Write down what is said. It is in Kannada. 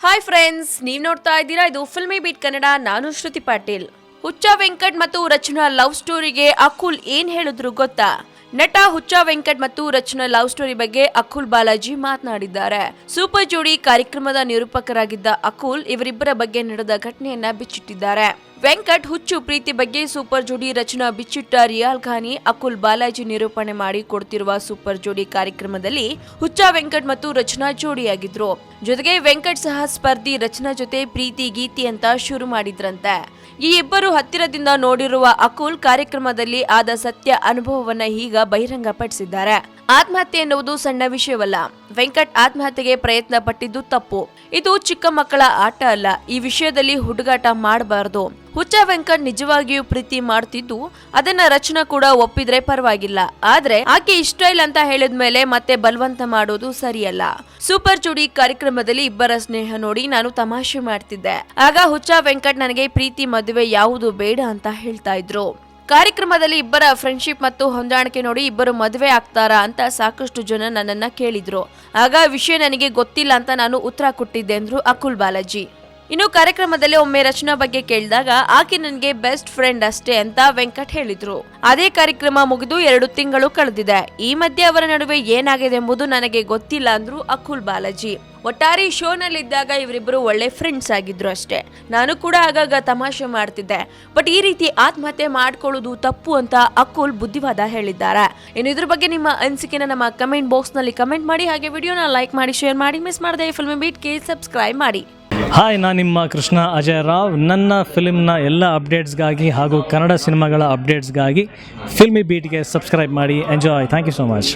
ಹಾಯ್ ಫ್ರೆಂಡ್ಸ್, ನೀವು ನೋಡ್ತಾ ಇದ್ದೀರಾ ಇದು ಫಿಲ್ಮಿ ಬೀಟ್ ಕನ್ನಡ. ನಾನು ಶ್ರುತಿ ಪಾಟೀಲ್. ಹುಚ್ಚ ವೆಂಕಟ್ ಮತ್ತು ರಚನಾ ಲವ್ ಸ್ಟೋರಿಗೆ ಅಕುಲ್ ಏನ್ ಹೇಳಿದ್ರು ಗೊತ್ತಾ? ನಟ ಹುಚ್ಚ ವೆಂಕಟ್ ಮತ್ತು ರಚನಾ ಲವ್ ಸ್ಟೋರಿ ಬಗ್ಗೆ ಅಕುಲ್ ಬಾಲಾಜಿ ಮಾತನಾಡಿದ್ದಾರೆ. ಸೂಪರ್ ಜೋಡಿ ಕಾರ್ಯಕ್ರಮದ ನಿರೂಪಕರಾಗಿದ್ದ ಅಕುಲ್ ಇವರಿಬ್ಬರ ಬಗ್ಗೆ ನಡೆದ ಘಟನೆಯನ್ನ ಬಿಚ್ಚಿಟ್ಟಿದ್ದಾರೆ. ವೆಂಕಟ್ ಹುಚ್ಚು ಪ್ರೀತಿ ಬಗ್ಗೆ ಸೂಪರ್ ಜೋಡಿ ರಚನಾ ಬಿಚ್ಚಿಟ್ಟ ರಿಯಾಲ್ ಖಾನಿ ಅಕುಲ್ ಬಾಲಾಜಿ ನಿರೂಪಣೆ ಮಾಡಿ ಕೊಡ್ತಿರುವ ಸೂಪರ್ ಜೋಡಿ ಕಾರ್ಯಕ್ರಮದಲ್ಲಿ ಹುಚ್ಚ ವೆಂಕಟ್ ಮತ್ತು ರಚನಾ ಜೋಡಿಯಾಗಿದ್ರು. ಜೊತೆಗೆ ವೆಂಕಟ್ ಸಹ ಸ್ಪರ್ಧಿ ರಚನಾ ಜೊತೆ ಪ್ರೀತಿ ಗೀತಿ ಅಂತ ಶುರು ಮಾಡಿದ್ರಂತೆ. ಈ ಇಬ್ಬರು ಹತ್ತಿರದಿಂದ ನೋಡಿರುವ ಅಕುಲ್ ಕಾರ್ಯಕ್ರಮದಲ್ಲಿ ಆದ ಸತ್ಯ ಅನುಭವವನ್ನ ಈಗ ಬಹಿರಂಗಪಡಿಸಿದ್ದಾರೆ. ಆತ್ಮಹತ್ಯೆ ಎನ್ನುವುದು ಸಣ್ಣ ವಿಷಯವಲ್ಲ. ವೆಂಕಟ್ ಆತ್ಮಹತ್ಯೆಗೆ ಪ್ರಯತ್ನ ಪಟ್ಟಿದ್ದು ತಪ್ಪು. ಇದು ಚಿಕ್ಕ ಮಕ್ಕಳ ಆಟ ಅಲ್ಲ. ಈ ವಿಷಯದಲ್ಲಿ ಹುಡುಗಾಟ ಮಾಡಬಾರದು. ಹುಚ್ಚ ವೆಂಕಟ್ ನಿಜವಾಗಿಯೂ ಪ್ರೀತಿ ಮಾಡ್ತಿದ್ದು ಅದನ್ನ ರಚನಾ ಕೂಡ ಒಪ್ಪಿದ್ರೆ ಪರವಾಗಿಲ್ಲ. ಆದ್ರೆ ಆಕೆ ಇಷ್ಟ ಇಲ್ಲ ಅಂತ ಹೇಳಿದ್ಮೇಲೆ ಮತ್ತೆ ಬಲವಂತ ಮಾಡೋದು ಸರಿಯಲ್ಲ. ಸೂಪರ್ ಜೋಡಿ ಕಾರ್ಯಕ್ರಮದಲ್ಲಿ ಇಬ್ಬರ ಸ್ನೇಹ ನೋಡಿ ನಾನು ತಮಾಷೆ ಮಾಡ್ತಿದ್ದೆ. ಆಗ ಹುಚ್ಚ ವೆಂಕಟ್ ನನಗೆ ಪ್ರೀತಿ ಮದುವೆ ಯಾವುದು ಬೇಡ ಅಂತ ಹೇಳ್ತಾ ಇದ್ರು. ಕಾರ್ಯಕ್ರಮದಲ್ಲಿ ಇಬ್ಬರ ಫ್ರೆಂಡ್ಶಿಪ್ ಮತ್ತು ಹೊಂದಾಣಿಕೆ ನೋಡಿ ಇಬ್ಬರು ಮದುವೆ ಆಗ್ತಾರಾ ಅಂತ ಸಾಕಷ್ಟು ಜನ ನನ್ನನ್ನ ಕೇಳಿದ್ರು. ಆಗ ವಿಷಯ ನನಗೆ ಗೊತ್ತಿಲ್ಲ ಅಂತ ನಾನು ಉತ್ತರ ಕೊಟ್ಟಿದ್ದೆ ಅಂದ್ರು ಅಕುಲ್ ಬಾಲಾಜಿ. ಇನ್ನು ಕಾರ್ಯಕ್ರಮದಲ್ಲಿ ಒಮ್ಮೆ ರಚನಾ ಬಗ್ಗೆ ಕೇಳಿದಾಗ ಆಕೆ ನನಗೆ ಬೆಸ್ಟ್ ಫ್ರೆಂಡ್ ಅಷ್ಟೇ ಅಂತ ವೆಂಕಟ್ ಹೇಳಿದ್ರು. ಅದೇ ಕಾರ್ಯಕ್ರಮ ಮುಗಿದು 2 ತಿಂಗಳು ಕಳೆದಿದೆ. ಈ ಮಧ್ಯೆ ಅವರ ನಡುವೆ ಏನಾಗಿದೆ ಎಂಬುದು ನನಗೆ ಗೊತ್ತಿಲ್ಲ ಅಂದ್ರು ಅಕುಲ್ ಬಾಲಾಜಿ. ಒಟ್ಟಾರೆ ಶೋನಲ್ಲಿದ್ದಾಗ ಇವರಿಬ್ಬರು ಒಳ್ಳೆ ಫ್ರೆಂಡ್ಸ್ ಆಗಿದ್ರು ಅಷ್ಟೇ. ನಾನು ಕೂಡ ಆಗಾಗ ತಮಾಷೆ ಮಾಡ್ತಿದ್ದೆ. ಬಟ್ ಈ ರೀತಿ ಆತ್ಮಹತ್ಯೆ ಮಾಡ್ಕೊಳ್ಳೋದು ತಪ್ಪು ಅಂತ ಅಕುಲ್ ಬುದ್ಧಿವಾದ ಹೇಳಿದ್ದಾರೆ. ಇನ್ನು ಇದ್ರ ಬಗ್ಗೆ ನಿಮ್ಮ ಅನಿಸಿಕೆನ ನಮ್ಮ ಕಮೆಂಟ್ ಬಾಕ್ಸ್ ನಲ್ಲಿ ಕಮೆಂಟ್ ಮಾಡಿ. ಹಾಗೆ ವಿಡಿಯೋನ ಲೈಕ್ ಮಾಡಿ, ಶೇರ್ ಮಾಡಿ, ಮಿಸ್ ಮಾಡದೆ ಫಿಲ್ಮಿ ಬೀಟ್ಗೆ ಸಬ್ಸ್ಕ್ರೈಬ್ ಮಾಡಿ. ಹಾಯ್, ನಾನು ನಿಮ್ಮ ಕೃಷ್ಣ ಅಜಯ್ ರಾವ್. ನನ್ನ ಫಿಲ್ಮ್ನ ಎಲ್ಲ ಅಪ್ಡೇಟ್ಸ್ಗಾಗಿ ಹಾಗೂ ಕನ್ನಡ ಸಿನಿಮಾಗಳ ಅಪ್ಡೇಟ್ಸ್ಗಾಗಿ ಫಿಲ್ಮಿ ಬೀಟ್ಗೆ ಸಬ್ಸ್ಕ್ರೈಬ್ ಮಾಡಿ. Enjoy. Thank you so much.